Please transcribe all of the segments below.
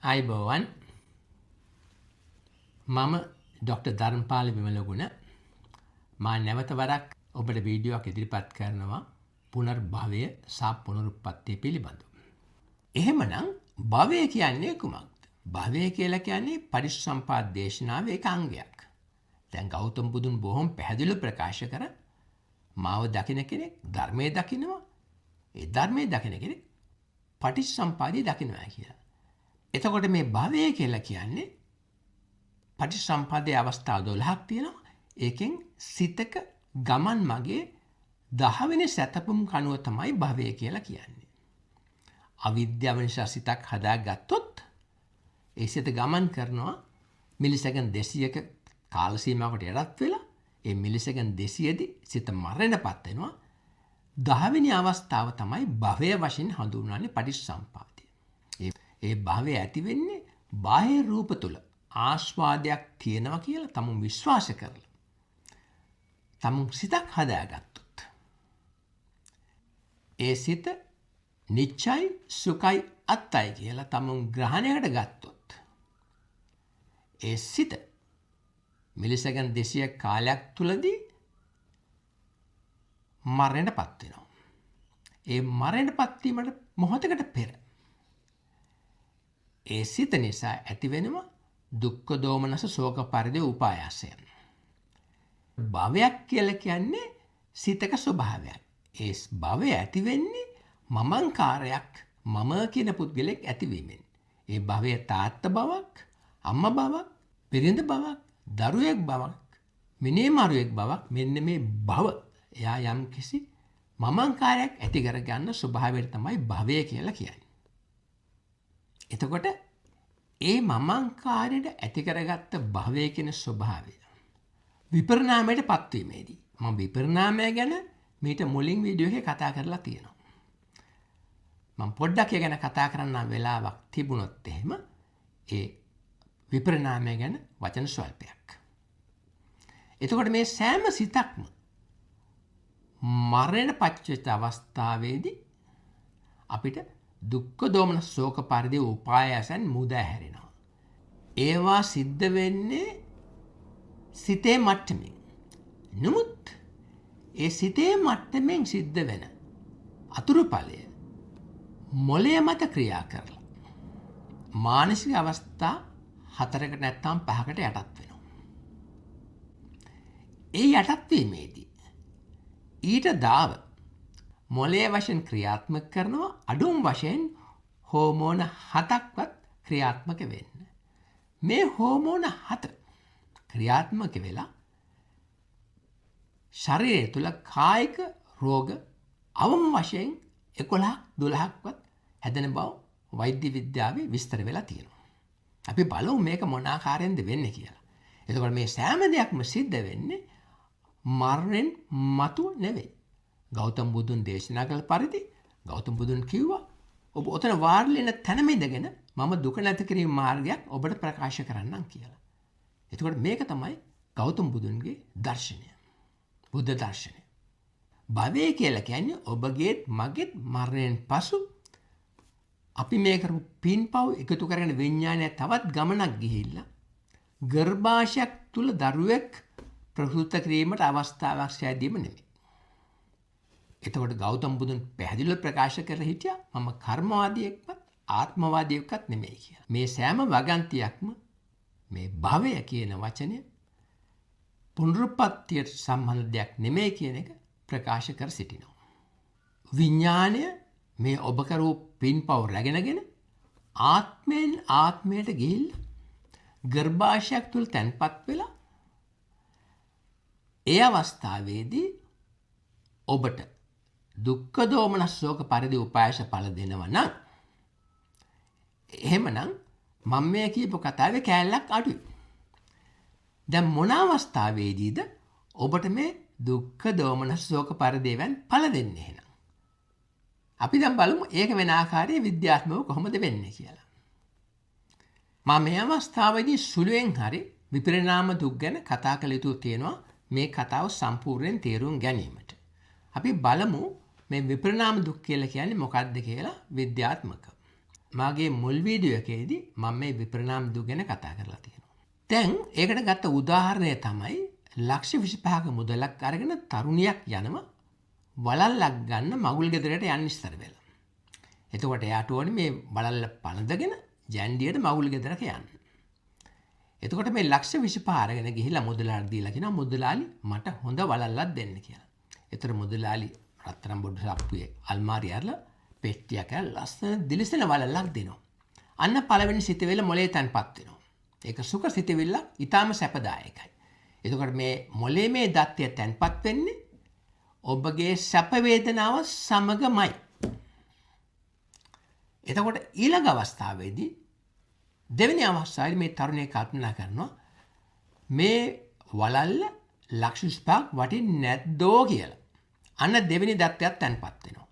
අයිබෝවන් මම ඩොක්ටර් ධර්මපාල විමලගුණ මා නැවත වරක් ඔබට වීඩියෝවක් ඉදිරිපත් කරනවා පුනර්භවය සහ පුනරුත්පත්තිය පිළිබඳව. එහෙමනම් භවය කියන්නේ කුමක්ද? භවය කියලා කියන්නේ පටිච්චසමුප්පාද දේශනාවේ එක අංගයක්. දැන් ගෞතම බුදුන් බොහොම පැහැදිලිව ප්‍රකාශ කර මාව දකින කෙනෙක් ධර්මයේ දකිනවා. ඒ ධර්මයේ දකින කෙනෙක් පටිච්චසමුප්පාදය දකිනවා කියලා. එතකොට මේ භවය කියලා කියන්නේ පටිච්චසමුප්පාදයේ අවස්ථා 12ක් තියෙනවා. ඒකෙන් සිතක ගමන් මගේ 10 වෙනි සැතපුම් කණුව තමයි භවය කියලා කියන්නේ. අවිද්‍යාව නිසා සිතක් හදාගත්තොත් ඒ සිත ගමන් කරනවා මිලිසෙකන්ඩ් 200ක කාල සීමාවකට යටත් වෙලා ඒ මිලිසෙකන්ඩ් 200දී සිත මරණයටපත් වෙනවා. 10 වෙනි අවස්ථාව තමයි භවය වශයෙන් හඳුන්වන්නේ පටිච්චසමුප්පාදය. ඒ භවය ඇති වෙන්නේ බාහිර රූප තුල ආස්වාදයක් තියෙනවා කියලා තමුන් විශ්වාස කරලා තමුන් සිතක් හදාගත්තොත් ඒ සිත නිච්චයි සුඛයි අත්තයි කියලා තමුන් ග්‍රහණයකට ගත්තොත් ඒ සිත මිලිසෙකන්ඩ් 200 කාලයක් තුලදී මරණයටපත් වෙනවා. ඒ මරණයටපත් වීමට මොහොතකට පෙර ඒ සිත නිසා ඇතිවෙනවා දුක්ඛ දෝමනස ශෝක පරිදේ උපායාසයන්. භවයක් කියලා කියන්නේ සිතක ස්වභාවයක්. ඒ භවය ඇති වෙන්නේ මමංකාරයක් මම කියන පුද්ගලෙක් ඇතිවීමෙන්. ඒ භවය තාත්ත බවක්, අම්මා බවක්, බිරිඳ බවක්, දරුවෙක් බවක්, මිනිමරුවෙක් බවක් මෙන්න මේ භව. එයා යම් කිසි මමංකාරයක් ඇති කරගන්න ස්වභාවය තමයි භවය කියලා කියන්නේ. එතකොට ඒ මමංකාරයට ඇති කරගත්ත භවය කියන ස්වභාවය විපරිණාමයට පත්වීමේදී මම විපරිණාමය ගැන මීට මුලින් වීඩියෝ එකේ කතා කරලා තියෙනවා. මම පොඩ්ඩක් ඒ ගැන කතා කරන්න වෙලාවක් තිබුණොත් එහෙම ඒ විපරිණාමය ගැන වචන ස්වල්පයක්. එතකොට මේ සෑම සිතක්ම මරණයට පත්වෙච්ච අවස්ථාවේදී අපිට දුක්ඛ දෝමන ශෝක පරිදේ උපායසන් මුදා හැරෙනවා. ඒවා සිද්ධ වෙන්නේ සිතේ මට්ටමින්. නමුත් ඒ සිතේ මට්ටමින් සිද්ධ වෙන අතුරුඵලය මොළය මත ක්‍රියා කරලා මානසික අවස්ථා 4කට නැත්නම් 5කට යටත් වෙනවා. ඒ යටත් වීමේදී ඊට දාව මොළයේ වශයෙන් ක්‍රියාත්මක කරනවා අඩුම වශයෙන් හෝමෝන 7ක්වත් ක්‍රියාත්මක වෙන්න. මේ හෝමෝන 7 ක්‍රියාත්මක වෙලා ශරීරය තුල කායික රෝග අවම වශයෙන් 11ක් 12ක්වත් හැදෙන බව වෛද්‍ය විද්‍යාවේ විස්තර වෙලා තියෙනවා. අපි බලමු මේක මොන ආකාරයෙන්ද වෙන්නේ කියලා. එතකොට මේ සෑම දෙයක්ම සිද්ධ වෙන්නේ මරණයෙන් මතු නෙවෙයි. ගෞතම බුදුන් දේශනා කළ පරිදි ගෞතම බුදුන් කිව්වා ඔබ ඔතන වාර්ලින තැනම ඉඳගෙන මම දුක නැති කිරීම මාර්ගයක් ඔබට ප්‍රකාශ කරන්නම් කියලා. එතකොට මේක තමයි ගෞතම බුදුන්ගේ දර්ශනය. බුද්ධ දර්ශනය. භවය කියලා කියන්නේ ඔබගේත් මගේත් මරණයෙන් පසු අපි මේ කරපු පින්පව් එකතු කරගෙන විඥානය තවත් ගමනක් ගිහිල්ලා ගර්භාෂයක් තුල දරුවෙක් ප්‍රසූත කිරීමට අවස්ථාවක් සෑදීම නෙමෙයි. එතකොට ගෞතම බුදුන් පැහැදිලිව ප්‍රකාශ කරලා හිටියා මම කර්මවාදියෙක්වත් ආත්මවාදියෙක්වත් නෙමෙයි කියලා. මේ සෑම වගන්තියක්ම මේ භවය කියන වචනය පුනරුත්පත්තියට සම්බන්ධ දෙයක් නෙමෙයි කියන එක ප්‍රකාශ කර සිටිනවා. විඥාණය මේ ඔබ කරපු පින්පව් රැගෙනගෙන ආත්මයෙන් ආත්මයට ගිහිල්ලා ගර්භාෂයක් තුල තැන්පත් වෙලා ඒ අවස්ථාවේදී ඔබට දුක්ඛ දෝමන ශෝක පරිදේ උපායස ඵල දෙනවා නම් එහෙමනම් මම මේ කියපු කතාවේ කෑල්ලක් අඩුයි. දැන් මොන අවස්ථාවේදීද ඔබට මේ දුක්ඛ දෝමන ශෝක පරිදේවන් ඵල දෙන්නේ එහෙනම්? අපි දැන් බලමු ඒක වෙන ආකාරයේ විද්‍යාත්මකව කොහොමද වෙන්නේ කියලා. මම මේ අවස්ථාවේදී සුළුෙන් හරි විපරිණාම දුක් ගැන කතා කළ යුතු තියෙනවා මේ කතාව සම්පූර්ණයෙන් තේරුම් ගැනීමට. අපි බලමු මේ විපරිණාම දුක් කියලා කියන්නේ මොකක්ද කියලා විද්‍යාත්මකව. මගේ මුල් වීඩියෝ එකේදී මම මේ විපරිණාම දුක ගැන කතා කරලා තියෙනවා. දැන් ඒකට ගත්ත උදාහරණය තමයි ලක්ෂ 25ක මුදලක් අරගෙන තරුණියක් යනවා වලල්ලක් ගන්න මගුල් ගෙදරට යන්න ඉස්සර වෙලා. එතකොට එයාට ඕනේ මේ වලල්ල පනදගෙන ජැන්ඩියට මගුල් ගෙදරට යන්න. එතකොට මේ ලක්ෂ 25 අරගෙන ගිහිල්ලා මුදලාට දීලා කියනවා මුදලාලි මට හොඳ වලල්ලක් දෙන්න කියලා. ඒතර මුදලාලි රත්තරන් බොඩු සප්පුවේ අල්මාරිය අරලා පෙට්ටියක් ලස්සන දිලිසෙන වලල්ලක් දෙනවා. අන්න පළවෙනි සිතවිල්ල මොලේ තැන්පත් වෙනවා. ඒක සුඛ සිතවිල්ල ඊටාම සැපදායකයි. එතකොට මේ මොලේ මේ දත්තය තැන්පත් වෙන්නේ ඔබගේ සැප වේදනාව සමගමයි. එතකොට ඊළඟ අවස්ථාවේදී දෙවෙනි අවස්ථාවේ මේ තරුණයා කල්පනා කරනවා මේ වලල්ල ලක්ෂ 25ක් වටින්නේ නැද්දෝ කියලා. අන්න දෙවෙනි දත්තයක් තැන්පත් වෙනවා.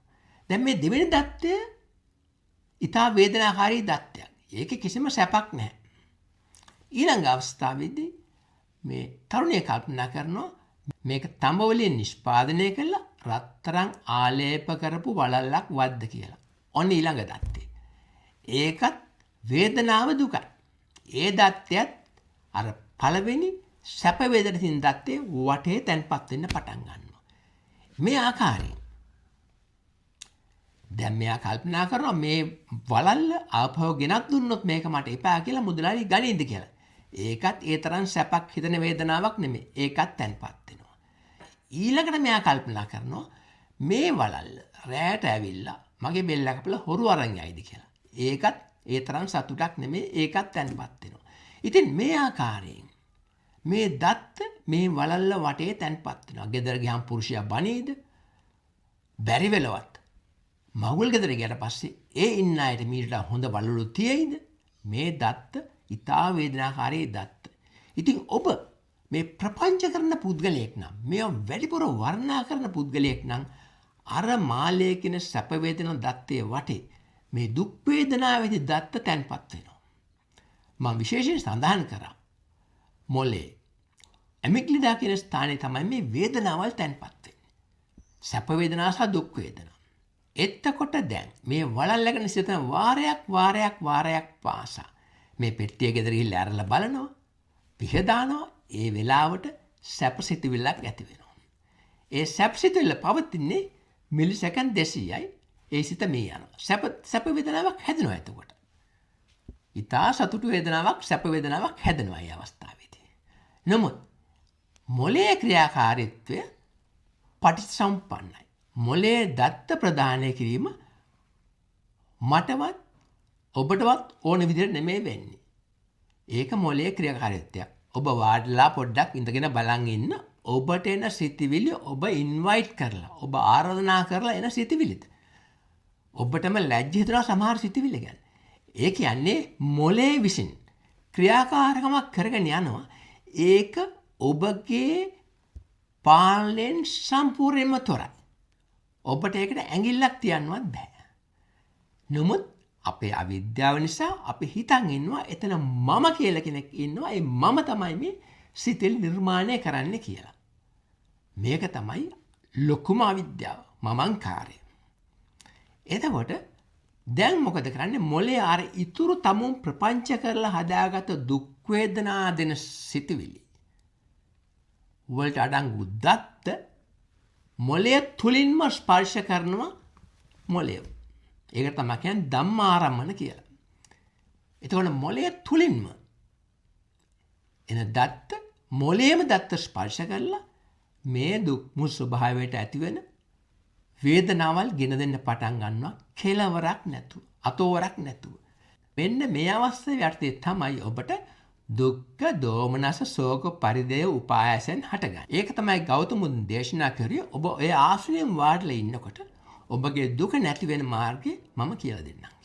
දැන් මේ දෙවෙනි දත්තය ඊටා වේදනාකාරී දත්තයක්. ඒකේ කිසිම සැපක් නැහැ. ඊළඟ අවස්ථාවේදී මේ තරුණයා කල්පනා කරනවා මේක තඹ වලින් නිෂ්පාදනය කළා රත්තරන් ආලේප කරපු වලල්ලක් වද්ද කියලා. ඔන්න ඊළඟ දත්තේ. ඒකත් වේදනාව දුකයි. ඒ දත්තයත් අර පළවෙනි සැප වේදනින් දත්තේ වටේ තැන්පත් වෙන්න පටන් ගන්නවා. මේ ආකාරයෙන් දැන් මෙයා කල්පනා කරනවා මේ වලල්ල ආපහු ගෙනත් දුන්නොත් මේක මට එපා කියලා මුදලාලි ගනින්ද කියලා. ඒකත් ඒ තරම් සැපක් හිතෙන වේදනාවක් නෙමෙයි. ඒකත් තැන්පත් වෙනවා. ඊළඟට මෙයා කල්පනා කරනවා මේ වලල්ල රැයට ඇවිල්ලා මගේ බෙල්ල කපලා හොරු අරන් යයිද කියලා. ඒකත් ඒ තරම් සතුටක් නෙමෙයි. ඒකත් තැන්පත් වෙනවා. ඉතින් මේ ආකාරයෙන් මේ දත්ත මේ වලල්ල වටේ තැන්පත් වෙනවා. ගෙදර ගියාම පුරුෂයා බනීද? බැරි වෙලවත් මගුල් ගෙදර ගියට පස්සේ ඒ ඉන්න අයට මීට හොඳ වලලු තියෙයිද? මේ දත්ත ඊටා වේදනාකාරී දත්ත. ඉතින් ඔබ මේ ප්‍රපංච කරන පුද්ගලයෙක් නම් මේව වැඩිපුර වර්ණනා කරන පුද්ගලයෙක් නම් අර මාලයේ කියන සැප වේදනා දත්තේ වටේ මේ දුක් වේදනාවේදී දත්ත තැන්පත් වෙනවා. මම විශේෂයෙන් සඳහන් කරා මොලේ ඇමිග්ලිඩා කියන ස්ථානයේ තමයි මේ වේදනාවල් තැන්පත් වෙන්නේ. සැප වේදනා සහ දුක් වේදනා. එතකොට දැන් මේ වලල්ල ගැන සිතන වාරයක් පාසා මේ පෙට්ටිය ගෙදර ගිහිල්ලා අරලා බලනවා පිහදානවා ඒ වෙලාවට සැපසිතවිල්ලක් ඇති වෙනවා. ඒ සැපසිතවිල්ල පවතින්නේ මිලි සෙකන්ඩ් 200යි. ඒ සිත මේ යනවා. සැප වේදනාවක් හැදෙනවා එතකොට. ඊටා සතුටු වේදනාවක් සැප වේදනාවක් හැදෙනවා මේ අවස්ථාවේදී. නමුත් මොලේ ක්‍රියාකාරීත්වය පටිච්චසමුප්පන්නයි. මොලේ දත්ත ප්‍රදානය කිරීම මටවත් ඔබටවත් ඕන විදිහට නෙමෙයි වෙන්නේ. ඒක මොලේ ක්‍රියාකාරීත්වයක්. ඔබ වාඩිලා පොඩ්ඩක් ඉඳගෙන බලන් ඉන්න ඔබට එන සිතිවිලි ඔබ ඉන්වයිට් කරලා ඔබ ආරාධනා කරලා එන සිතිවිලිද. ඔබටම ලැජ්ජ හිතෙනවා සමහර සිතිවිලි ගැන. ඒ කියන්නේ මොලේ විසින් ක්‍රියාකාරකමක් කරගෙන යනවා. ඒක ඔබගේ පාලනයෙන් සම්පූර්ණයෙන්ම තොරයි. ඔබට ඒකට ඇඟිල්ලක් තියන්නවත් බෑ. නමුත් අපේ අවිද්‍යාව නිසා අපි හිතන් ඉන්නවා එතන මම කියලා කෙනෙක් ඉන්නවා. ඒ මම තමයි මේ සිතෙල් නිර්මාණය කරන්න කියලා. මේක තමයි ලොකුම අවිද්‍යාව. මමංකාරය. එතකොට දැන් මොකද කරන්නේ? මොලේ අර ඉතුරු තමුන් ප්‍රපංච කරලා හදාගත්ත දුක් වේදනා දෙන සිතවිලි වලට අඩංගු දත්ත මොලේ තුලින්ම ස්පර්ශ කරනවා මොලේ. ඒකට තමයි කියන්නේ ධම්මාරම්මන කියලා. එතකොට මොලේ තුලින්ම එන දත්ත මොලේම දත්ත ස්පර්ශ කරලා මේ දුක් මුල් ස්වභාවයට ඇතිවෙන වේදනාවල් ගෙන දෙන්න පටන් ගන්නවා කෙලවරක් නැතුව අතෝවරක් නැතුව. මෙන්න මේ අවස්ථාවේ යටතේ තමයි ඔබට දුක්ඛ දෝමනස ශෝක පරිදේව උපායසෙන් හටගන්නේ. ඒක තමයි ගෞතම බුදුන් දේශනා කරේ. ඔබ ඔය ආශ්‍රයෙන් වාඩිලා ඉන්නකොට ඔබගේ දුක නැති වෙන මාර්ගය මම කියලා දෙන්නම්.